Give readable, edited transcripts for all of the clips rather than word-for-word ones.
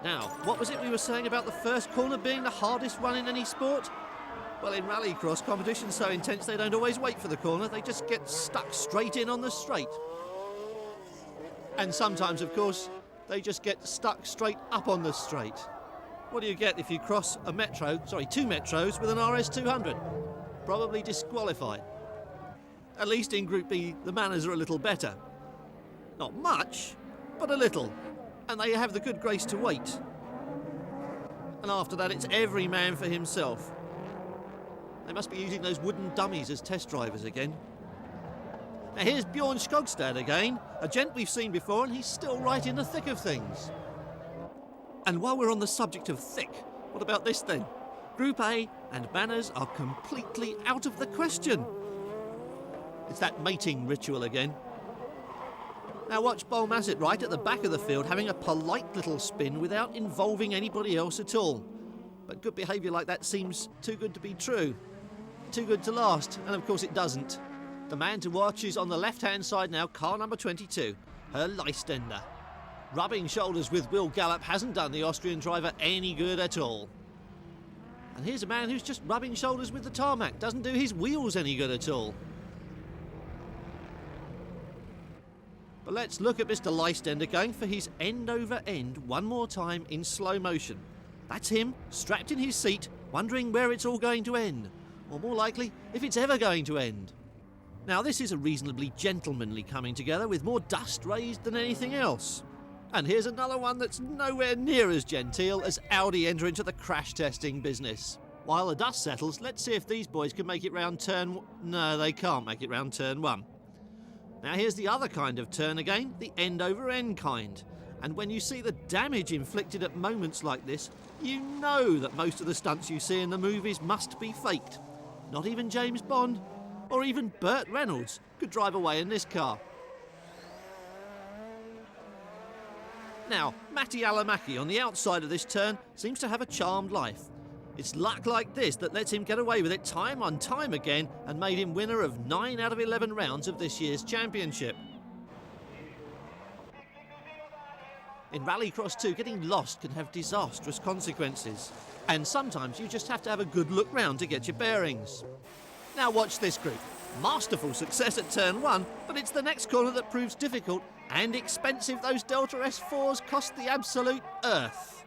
Now, what was it we were saying about the first corner being the hardest one in any sport? Well, in rallycross, competition's so intense they don't always wait for the corner, they just get stuck straight in on the straight. And sometimes, of course, they just get stuck straight up on the straight. What do you get if you cross two metros with an RS200? Probably disqualified. At least in Group B, the manners are a little better. Not much, but a little. And they have the good grace to wait. And after that, it's every man for himself. They must be using those wooden dummies as test drivers again. Now here's Bjorn Skogstad again, a gent we've seen before, and he's still right in the thick of things. And while we're on the subject of thick, what about this then? Group A and manners are completely out of the question. It's that mating ritual again. Now watch Boel Massett right at the back of the field having a polite little spin without involving anybody else at all. But good behaviour like that seems too good to be true. Too good to last, and of course it doesn't. The man to watch is on the left-hand side now, car number 22, her Leistender. Rubbing shoulders with Will Gallup hasn't done the Austrian driver any good at all. And here's a man who's just rubbing shoulders with the tarmac, doesn't do his wheels any good at all. But let's look at Mr. Leistender going for his end over end one more time in slow motion. That's him, strapped in his seat, wondering where it's all going to end. Or more likely, if it's ever going to end. Now this is a reasonably gentlemanly coming together with more dust raised than anything else. And here's another one that's nowhere near as genteel as Audi enter into the crash testing business. While the dust settles, let's see if these boys can make it round turn... No, they can't make it round turn 1. Now here's the other kind of turn again, the end over end kind. And when you see the damage inflicted at moments like this, you know that most of the stunts you see in the movies must be faked. Not even James Bond, or even Burt Reynolds, could drive away in this car. Now, Matti Alamäki on the outside of this turn seems to have a charmed life. It's luck like this that lets him get away with it time on time again and made him winner of 9 out of 11 rounds of this year's championship. In Rallycross 2, getting lost can have disastrous consequences. And sometimes you just have to have a good look round to get your bearings. Now watch this group. Masterful success at turn 1, but it's the next corner that proves difficult and expensive. Those Delta S4s cost the absolute earth.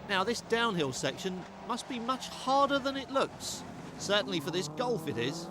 Now this downhill section must be much harder than it looks. Certainly for this Golf it is.